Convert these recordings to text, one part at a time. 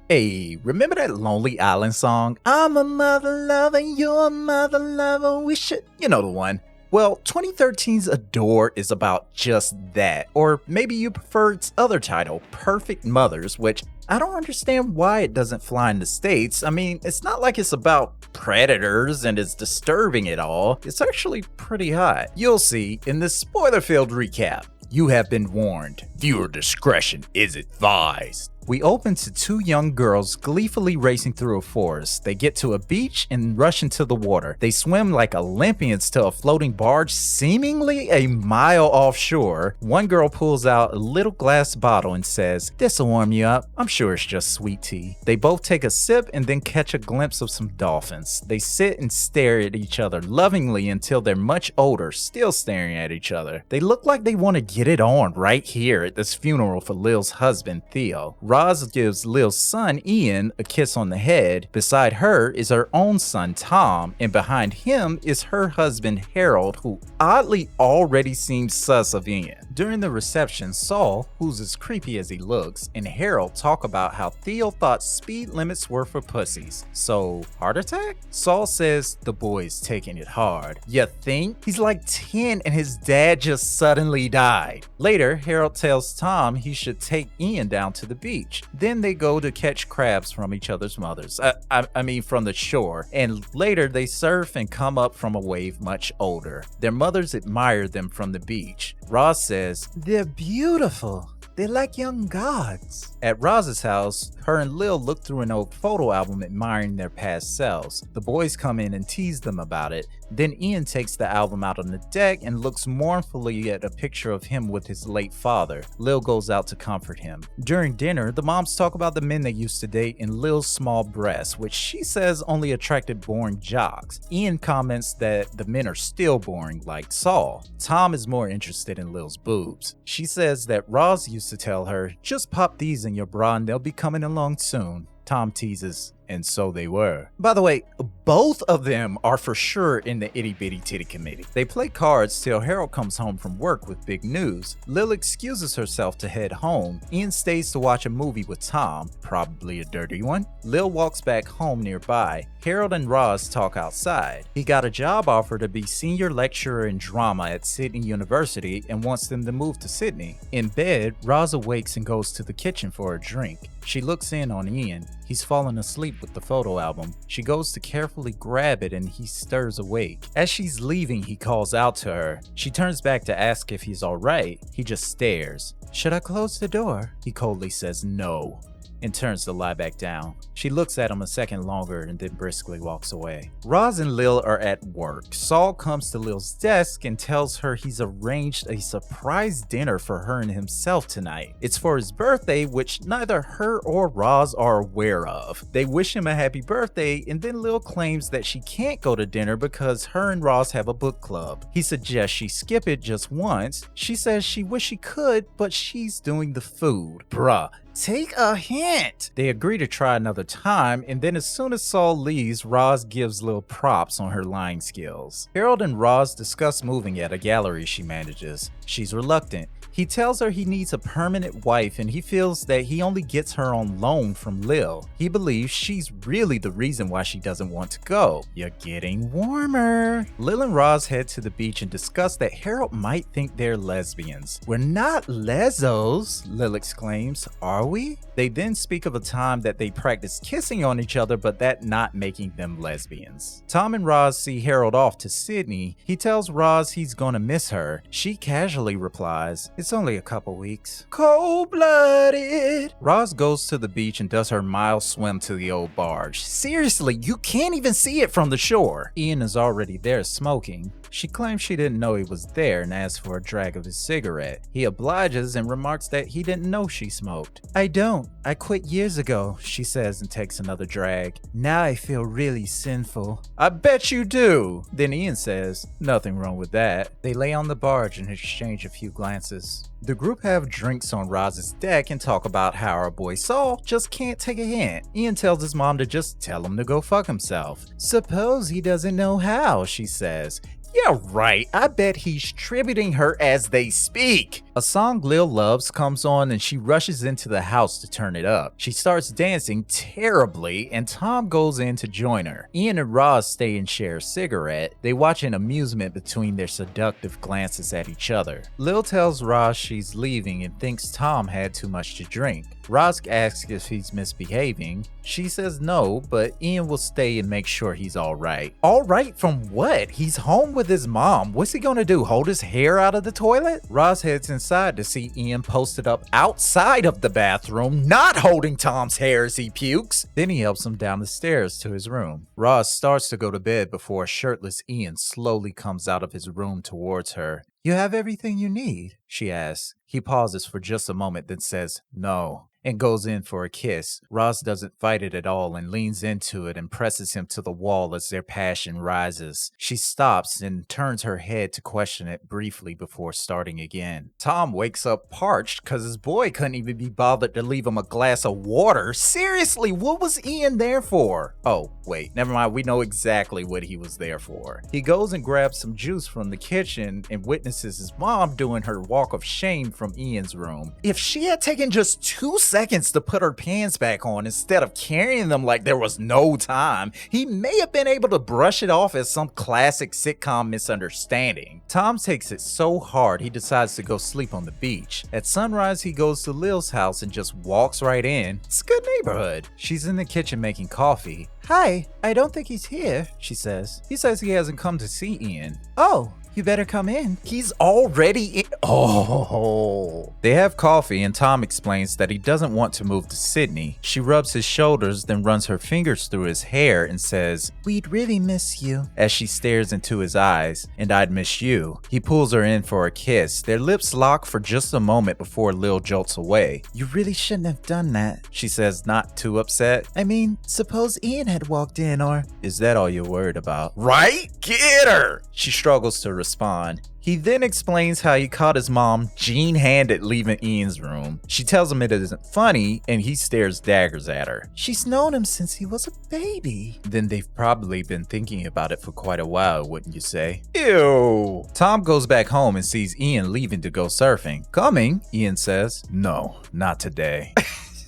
Hey, remember that Lonely Island song? I'm a mother lover, you're a mother lover, we should. You know the one. Well, 2013's Adore is about just that. Or maybe you prefer its other title, Perfect Mothers, which I don't understand why it doesn't fly in the States. I mean, it's not like it's about predators and it's disturbing at all. It's actually pretty hot. You'll see in this spoiler-filled recap. You have been warned. Viewer discretion is advised. We open to two young girls gleefully racing through a forest. They get to a beach and rush into the water. They swim like Olympians to a floating barge seemingly a mile offshore. One girl pulls out a little glass bottle and says, "This'll warm you up. I'm sure it's just sweet tea." They both take a sip and then catch a glimpse of some dolphins. They sit and stare at each other lovingly until they're much older, still staring at each other. They look like they want to get it on right here at this funeral for Lil's husband, Theo. Roz gives Lil's son, Ian, a kiss on the head. Beside her is her own son, Tom, and behind him is her husband, Harold, who oddly already seems sus of Ian. During the reception, Saul, who's as creepy as he looks, and Harold talk about how Theo thought speed limits were for pussies. So, heart attack? Saul says the boy's taking it hard. You think? He's like 10 and his dad just suddenly died. Later, Harold tells Tom he should take Ian down to the beach. Then they go to catch crabs from each other's mothers. I mean from the shore. And later they surf and come up from a wave much older. Their mothers admire them from the beach. Roz says, "They're beautiful. They're like young gods." At Roz's house, her and Lil look through an old photo album admiring their past selves. The boys come in and tease them about it. Then Ian takes the album out on the deck and looks mournfully at a picture of him with his late father. Lil goes out to comfort him. During dinner, the moms talk about the men they used to date and Lil's small breasts, which she says only attracted boring jocks. Ian comments that the men are still boring, like Saul. Tom is more interested in Lil's boobs. She says that Roz used to tell her, "Just pop these in your bra and they'll be coming along soon." Tom teases, and so they were. By the way, both of them are for sure in the itty bitty titty committee. They play cards till Harold comes home from work with big news. Lil excuses herself to head home. Ian stays to watch a movie with Tom, probably a dirty one. Lil walks back home nearby. Harold and Roz talk outside. He got a job offer to be senior lecturer in drama at Sydney University and wants them to move to Sydney. In bed, Roz awakes and goes to the kitchen for a drink. She looks in on Ian. He's fallen asleep with the photo album. She goes to carefully grab it and he stirs awake. As she's leaving, he calls out to her. She turns back to ask if he's alright. He just stares. "Should I close the door?" He coldly says no and turns to lie back down. She looks at him a second longer and then briskly walks away. Roz and Lil are at work. Saul comes to Lil's desk and tells her he's arranged a surprise dinner for her and himself tonight. It's for his birthday, which neither her or Roz are aware of. They wish him a happy birthday, and then Lil claims that she can't go to dinner because her and Roz have a book club. He suggests she skip it just once. She says she wish she could, but she's doing the food. Bruh. Take a hint! They agree to try another time, and then as soon as Saul leaves, Roz gives Lil props on her lying skills. Harold and Roz discuss moving at a gallery she manages. She's reluctant. He tells her he needs a permanent wife and he feels that he only gets her on loan from Lil. He believes she's really the reason why she doesn't want to go. You're getting warmer. Lil and Roz head to the beach and discuss that Harold might think they're lesbians. "We're not lesos," Lil exclaims. "Are we?" They then speak of a time that they practiced kissing on each other, but that not making them lesbians. Tom and Roz see Harold off to Sydney. He tells Roz he's gonna miss her. She casually replies, "It's only a couple weeks." Cold-blooded. Roz goes to the beach and does her mile swim to the old barge. Seriously, you can't even see it from the shore. Ian is already there smoking. She claims she didn't know he was there and asks for a drag of his cigarette. He obliges and remarks that he didn't know she smoked. "I don't. I quit years ago," she says and takes another drag. "Now I feel really sinful." "I bet you do." Then Ian says, "Nothing wrong with that." They lay on the barge and exchange a few glances. The group have drinks on Roz's deck and talk about how our boy Saul just can't take a hint. Ian tells his mom to just tell him to go fuck himself. "Suppose he doesn't know how," she says. Yeah, right. I bet he's tributing her as they speak. A song Lil loves comes on and she rushes into the house to turn it up. She starts dancing terribly and Tom goes in to join her. Ian and Roz stay and share a cigarette. They watch in amusement between their seductive glances at each other. Lil tells Roz she's leaving and thinks Tom had too much to drink. Roz asks if he's misbehaving. She says no, but Ian will stay and make sure he's alright. Alright from what? He's home with his mom. What's he gonna do? Hold his hair out of the toilet? Roz heads inside to see Ian posted up outside of the bathroom, not holding Tom's hair as he pukes. Then he helps him down the stairs to his room. Roz starts to go to bed before a shirtless Ian slowly comes out of his room towards her. You have everything you need? She asks. He pauses for just a moment, then says, no, and goes in for a kiss. Roz doesn't fight it at all and leans into it and presses him to the wall as their passion rises. She stops and turns her head to question it briefly before starting again. Tom wakes up parched because his boy couldn't even be bothered to leave him a glass of water. Seriously, what was Ian there for? Oh, wait, never mind. We know exactly what he was there for. He goes and grabs some juice from the kitchen and witnesses his mom doing her walk of shame from Ian's room. If she had taken just 2 seconds to put her pants back on instead of carrying them like there was no time, he may have been able to brush it off as some classic sitcom misunderstanding. Tom takes it so hard he decides to go sleep on the beach. At sunrise, he goes to Lil's house and just walks right in. It's a good neighborhood. She's in the kitchen making coffee. Hi, I don't think he's here, she says. He says he hasn't come to see Ian. Oh, you better come in. He's already in. Oh. They have coffee and Tom explains that he doesn't want to move to Sydney. She rubs his shoulders, then runs her fingers through his hair and says, we'd really miss you, as she stares into his eyes. And I'd miss you. He pulls her in for a kiss. Their lips lock for just a moment before Lil jolts away. You really shouldn't have done that, she says, not too upset. I mean, suppose Ian had walked in, or... Is that all you're worried about? Right? Get her! She struggles to respond. He then explains how he caught his mom gene-handed leaving Ian's room. She tells him it isn't funny, and he stares daggers at her. She's known him since he was a baby. Then they've probably been thinking about it for quite a while, wouldn't you say? Ew. Tom goes back home and sees Ian leaving to go surfing. Coming, Ian says. No, not today.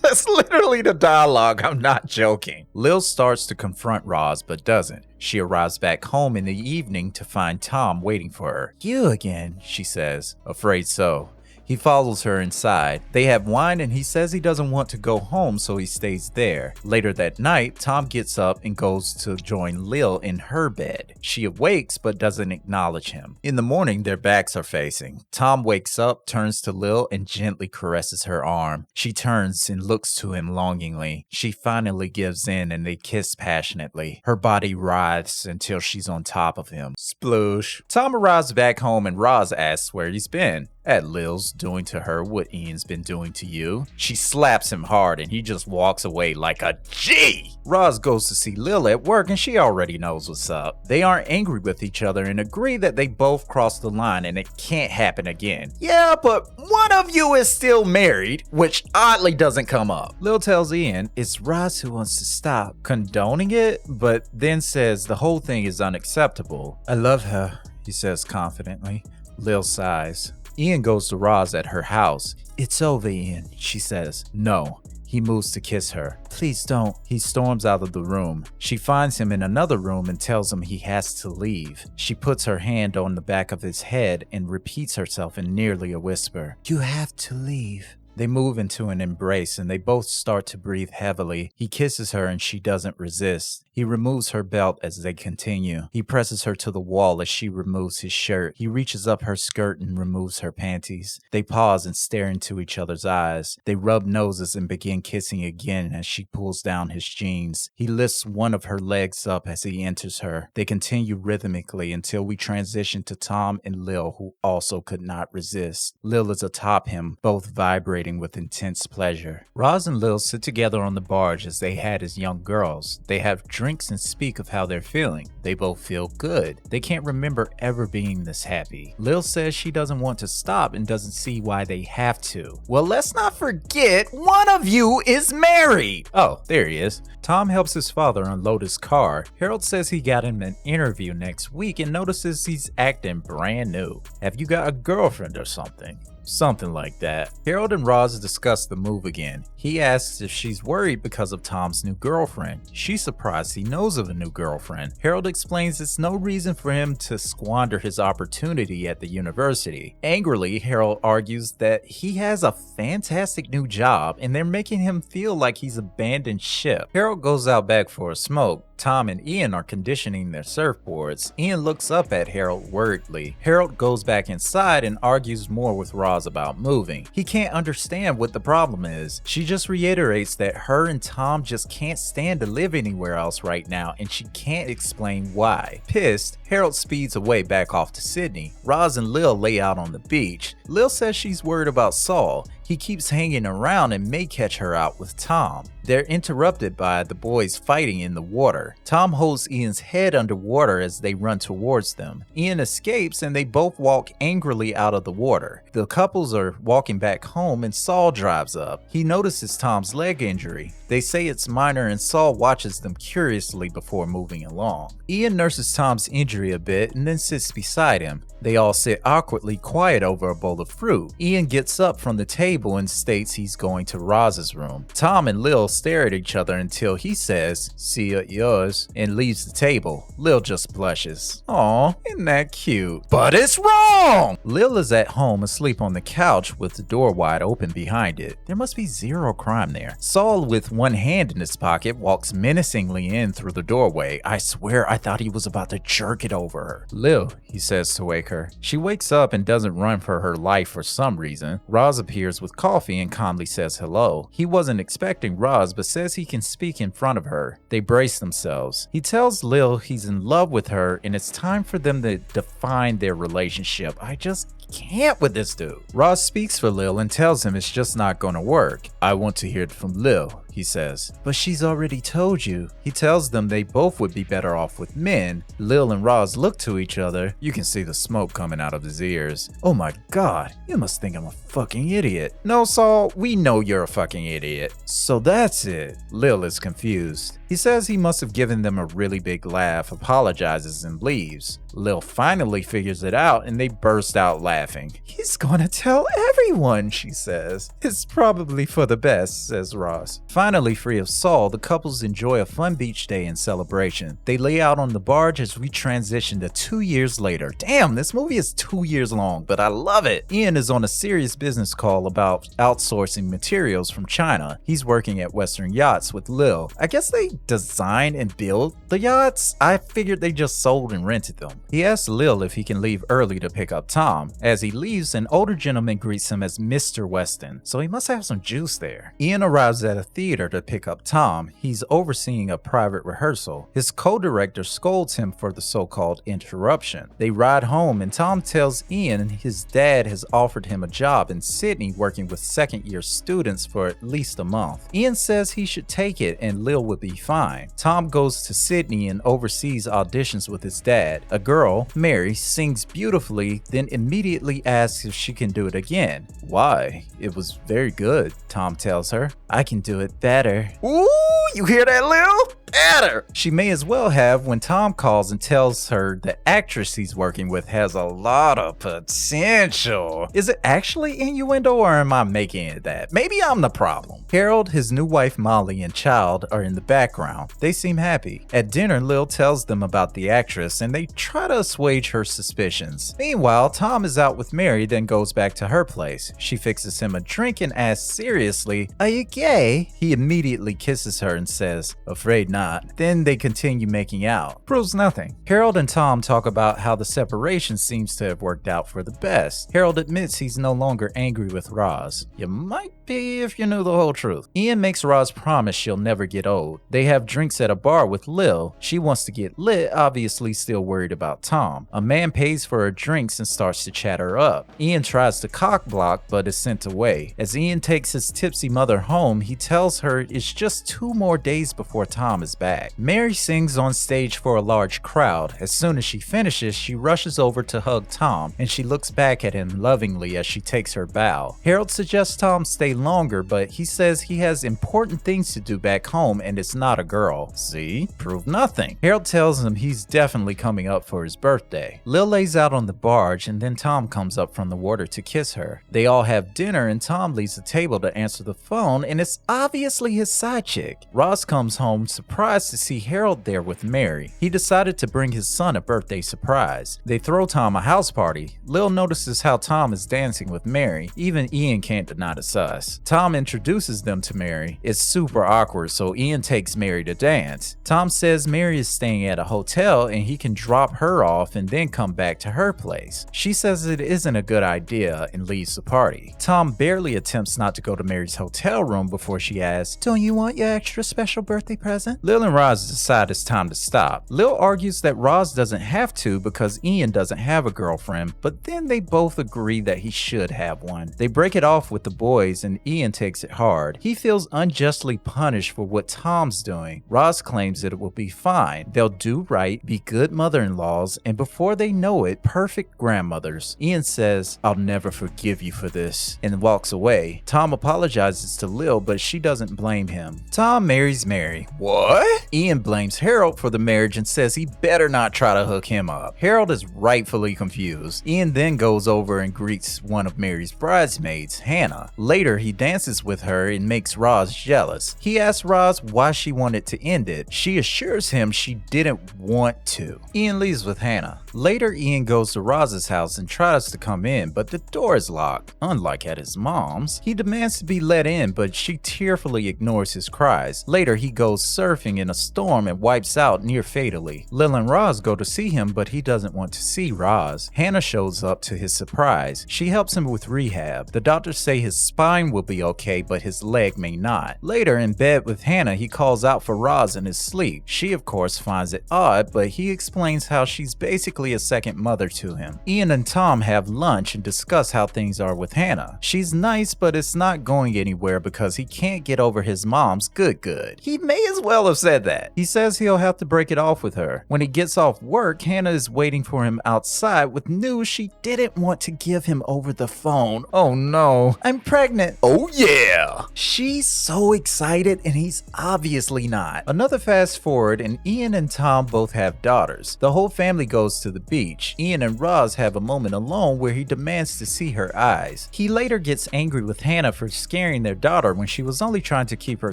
That's literally the dialogue, I'm not joking. Lil starts to confront Roz, but doesn't. She arrives back home in the evening to find Tom waiting for her. You again, she says. Afraid so. He follows her inside. They have wine and he says he doesn't want to go home, so he stays there. Later that night, Tom gets up and goes to join Lil in her bed. She awakes but doesn't acknowledge him. In the morning, their backs are facing. Tom wakes up, turns to Lil, and gently caresses her arm. She turns and looks to him longingly. She finally gives in and they kiss passionately. Her body writhes until she's on top of him. Sploosh. Tom arrives back home and Roz asks where he's been. At Lil's, doing to her what Ian's been doing to you. She slaps him hard and he just walks away like a G. Roz goes to see Lil at work and she already knows what's up. They aren't angry with each other and agree that they both crossed the line and it can't happen again. Yeah, but one of you is still married, which oddly doesn't come up. Lil tells Ian it's Roz who wants to stop, condoning it, but then says the whole thing is unacceptable. I love her, he says confidently. Lil sighs. Ian goes to Roz at her house. It's over, Ian, she says. No. He moves to kiss her. Please don't. He storms out of the room. She finds him in another room and tells him he has to leave. She puts her hand on the back of his head and repeats herself in nearly a whisper. You have to leave. They move into an embrace and they both start to breathe heavily. He kisses her and she doesn't resist. He removes her belt as they continue. He presses her to the wall as she removes his shirt. He reaches up her skirt and removes her panties. They pause and stare into each other's eyes. They rub noses and begin kissing again as she pulls down his jeans. He lifts one of her legs up as he enters her. They continue rhythmically until we transition to Tom and Lil, who also could not resist. Lil is atop him, both vibrating with intense pleasure. Roz and Lil sit together on the barge as they had as young girls. They have drinks drinks and speak of how they're feeling. They both feel good. They can't remember ever being this happy. Lil says she doesn't want to stop and doesn't see why they have to. Well, let's not forget, one of you is married! Oh, there he is. Tom helps his father unload his car. Harold says he got him an interview next week and notices he's acting brand new. Have you got a girlfriend or something? Something like that. Harold and Roz discuss the move again. He asks if she's worried because of Tom's new girlfriend. She's surprised he knows of a new girlfriend. Harold explains it's no reason for him to squander his opportunity at the university. Angrily, Harold argues that he has a fantastic new job and they're making him feel like he's abandoned ship. Harold goes out back for a smoke. Tom and Ian are conditioning their surfboards. Ian looks up at Harold worriedly. Harold goes back inside and argues more with Roz about moving. He can't understand what the problem is. She just reiterates that her and Tom just can't stand to live anywhere else right now and she can't explain why. Pissed, Harold speeds away back off to Sydney. Roz and Lil lay out on the beach. Lil says she's worried about Saul. He keeps hanging around and may catch her out with Tom. They're interrupted by the boys fighting in the water. Tom holds Ian's head underwater as they run towards them. Ian escapes and they both walk angrily out of the water. The couples are walking back home and Saul drives up. He notices Tom's leg injury. They say it's minor and Saul watches them curiously before moving along. Ian nurses Tom's injury a bit and then sits beside him. They all sit awkwardly quiet over a bowl of fruit. Ian gets up from the table and states he's going to Roz's room. Tom and Lil stare at each other until he says, "See ya, yours," and leaves the table. Lil just blushes. Aw, isn't that cute? But it's wrong! Lil is at home asleep on the couch with the door wide open behind it. There must be zero crime there. Saul, with one hand in his pocket, walks menacingly in through the doorway. I swear I thought he was about to jerk it over her. Lil, he says to wake her. She wakes up and doesn't run for her life for some reason. Roz appears with coffee and calmly says hello. He wasn't expecting Roz but says he can speak in front of her. They brace themselves. He tells Lil he's in love with her and it's time for them to define their relationship. I just can't with this dude. Roz speaks for Lil and tells him it's just not gonna work. I want to hear it from Lil, he says. But she's already told you. He tells them they both would be better off with men. Lil and Roz look to each other. You can see the smoke coming out of his ears. Oh my god, you must think I'm a fucking idiot. No, Saul, we know you're a fucking idiot. So that's it. Lil is confused. He says he must have given them a really big laugh, apologizes, and leaves. Lil finally figures it out and they burst out laughing. He's gonna tell everyone, she says. It's probably for the best, says Roz. Finally free of Saul, the couples enjoy a fun beach day and celebration. They lay out on the barge as we transition to 2 years later. Damn, this movie is 2 years long, but I love it. Ian is on a serious business call about outsourcing materials from China. He's working at Western Yachts with Lil. I guess they design and build the yachts? I figured they just sold and rented them. He asks Lil if he can leave early to pick up Tom. As he leaves, an older gentleman greets him as Mr. Weston, so he must have some juice there. Ian arrives at a theater to pick up Tom. He's overseeing a private rehearsal. His co-director scolds him for the so-called interruption. They ride home and Tom tells Ian his dad has offered him a job in Sydney working with second-year students for at least a month. Ian says he should take it and Lil would be fine. Tom goes to Sydney and oversees auditions with his dad. A girl, Mary, sings beautifully, then immediately asks if she can do it again. Why? It was very good, Tom tells her. I can do it better. Ooh, you hear that, Lil? Better! She may as well have when Tom calls and tells her the actress he's working with has a lot of potential. Is it actually innuendo or am I making it that? Maybe I'm the problem. Harold, his new wife Molly, and child are in the background. They seem happy. At dinner, Lil tells them about the actress and they try to assuage her suspicions. Meanwhile, Tom is out with Mary, then goes back to her place. She fixes him a drink and asks seriously, "Are you gay?" He immediately kisses her and says, "Afraid not." Then they continue making out. Proves nothing. Harold and Tom talk about how the separation seems to have worked out for the best. Harold admits he's no longer angry with Roz. You might be if you knew the whole truth. Ian makes Roz promise she'll never get old. They have drinks at a bar with Lil. She wants to get lit, obviously still worried about Tom. A man pays for her drinks and starts to chat her up. Ian tries to cock block but is sent away. As Ian takes his tipsy mother home, he tells her it's just 2 more days before Tom is Roz's back. Mary sings on stage for a large crowd. As soon as she finishes, she rushes over to hug Tom, and she looks back at him lovingly as she takes her bow. Harold suggests Tom stay longer, but he says he has important things to do back home and it's not a girl. See? Prove nothing. Harold tells him he's definitely coming up for his birthday. Lil lays out on the barge, and then Tom comes up from the water to kiss her. They all have dinner, and Tom leaves the table to answer the phone, and it's obviously his side chick. Roz comes home surprised to see Harold there with Mary. He decided to bring his son a birthday surprise. They throw Tom a house party. Lil notices how Tom is dancing with Mary. Even Ian can't deny the sus. Tom introduces them to Mary. It's super awkward, so Ian takes Mary to dance. Tom says Mary is staying at a hotel and he can drop her off and then come back to her place. She says it isn't a good idea and leaves the party. Tom barely attempts not to go to Mary's hotel room before she asks, "Don't you want your extra special birthday present?" Lil and Roz decide it's time to stop. Lil argues that Roz doesn't have to because Ian doesn't have a girlfriend, but then they both agree that he should have one. They break it off with the boys and Ian takes it hard. He feels unjustly punished for what Tom's doing. Roz claims that it will be fine. They'll do right, be good mother-in-laws, and before they know it, perfect grandmothers. Ian says, "I'll never forgive you for this," and walks away. Tom apologizes to Lil, but she doesn't blame him. Tom marries Mary. What? Ian blames Harold for the marriage and says he better not try to hook him up. Harold is rightfully confused. Ian then goes over and greets one of Mary's bridesmaids, Hannah. Later, he dances with her and makes Roz jealous. He asks Roz why she wanted to end it. She assures him she didn't want to. Ian leaves with Hannah. Later, Ian goes to Roz's house and tries to come in, but the door is locked. Unlike at his mom's, he demands to be let in, but she tearfully ignores his cries. Later, he goes surfing in a storm and wipes out near fatally. Lil and Roz go to see him, but he doesn't want to see Roz. Hannah shows up to his surprise. She helps him with rehab. The doctors say his spine will be okay, but his leg may not. Later, in bed with Hannah, he calls out for Roz in his sleep. She, of course, finds it odd, but he explains how she's basically a second mother to him. Ian and Tom have lunch and discuss how things are with Hannah. She's nice, but it's not going anywhere because he can't get over his mom's good. He may as well have said that. He says he'll have to break it off with her. When he gets off work, Hannah is waiting for him outside with news she didn't want to give him over the phone. Oh no, I'm pregnant. Oh yeah. She's so excited and he's obviously not. Another fast forward and Ian and Tom both have daughters. The whole family goes to the beach. Ian and Roz have a moment alone where he demands to see her eyes. He later gets angry with Hannah for scaring their daughter when she was only trying to keep her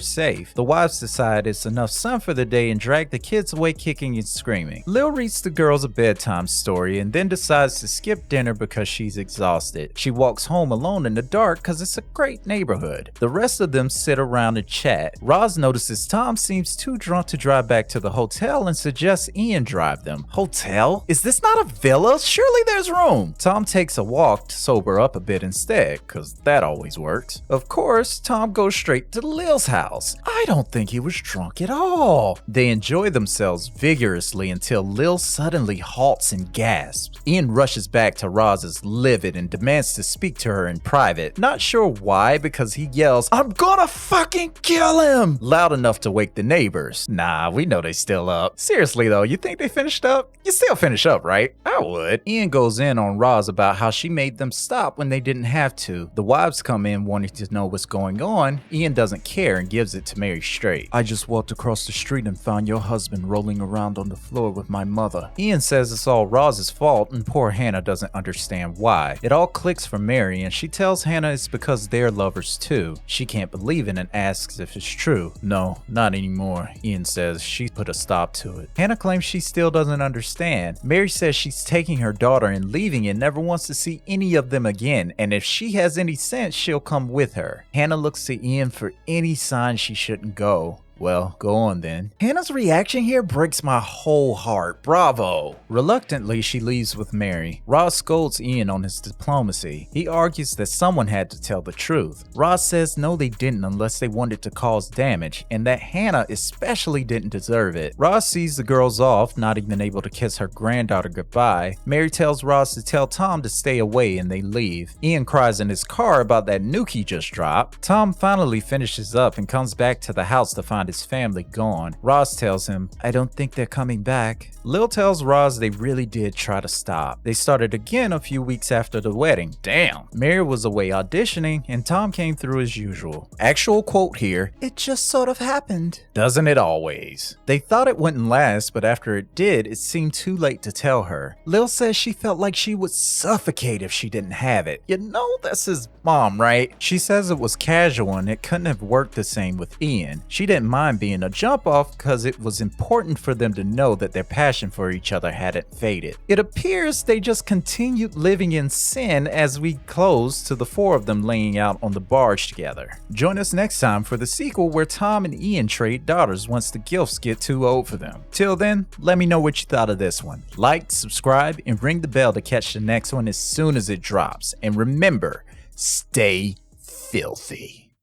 safe. The wives decide it's enough sun for the day and drag the kids away kicking and screaming. Lil reads the girls a bedtime story and then decides to skip dinner because she's exhausted. She walks home alone in the dark because it's a great neighborhood. The rest of them sit around and chat. Roz notices Tom seems too drunk to drive back to the hotel and suggests Ian drive them. Hotel? Is this not a villa? Surely there's room. Tom takes a walk to sober up a bit instead, because that always works. Of course, Tom goes straight to Lil's house. I don't think he was drunk at all. They enjoy themselves vigorously until Lil suddenly halts and gasps. Ian rushes back to Roz's livid and demands to speak to her in private. Not sure why, because he yells, "I'm gonna fucking kill him!" loud enough to wake the neighbors. Nah, we know they still up. Seriously though, you think they finished up? You still finish up, right? I would. Ian goes in on Roz about how she made them stop when they didn't have to. The wives come in wanting to know what's going on. Ian doesn't care and gives it to Mary straight. "I just walked across the street and found your husband rolling around on the floor with my mother." Ian says it's all Roz's fault and poor Hannah doesn't understand why. It all clicks for Mary and she tells Hannah it's because they're lovers too. She can't believe it and asks if it's true. "No, not anymore," Ian says. She put a stop to it. Hannah claims she still doesn't understand. Mary says she's taking her daughter and leaving and never wants to see any of them again, and if she has any sense, she'll come with her. Hannah looks to Ian for any sign she shouldn't go. Well, go on then. Hannah's reaction here breaks my whole heart. Bravo. Reluctantly, she leaves with Mary. Roz scolds Ian on his diplomacy. He argues that someone had to tell the truth. Roz says no they didn't unless they wanted to cause damage, and that Hannah especially didn't deserve it. Roz sees the girls off, not even able to kiss her granddaughter goodbye. Mary tells Roz to tell Tom to stay away and they leave. Ian cries in his car about that nuke he just dropped. Tom finally finishes up and comes back to the house to find find his family gone. Roz tells him, "I don't think they're coming back." Lil tells Roz they really did try to stop. They started again a few weeks after the wedding. Damn. Mary was away auditioning and Tom came through as usual. Actual quote here, "It just sort of happened." Doesn't it always? They thought it wouldn't last, but after it did, it seemed too late to tell her. Lil says she felt like she would suffocate if she didn't have it. You know that's his mom, right? She says it was casual and it couldn't have worked the same with Ian. She didn't mind being a jump off because it was important for them to know that their passion for each other hadn't faded. It appears they just continued living in sin as we close to the four of them laying out on the barge together. Join us next time for the sequel where Tom and Ian trade daughters once the gifts get too old for them. Till then, let me know what you thought of this one. Like, subscribe, and ring the bell to catch the next one as soon as it drops. And remember, stay filthy.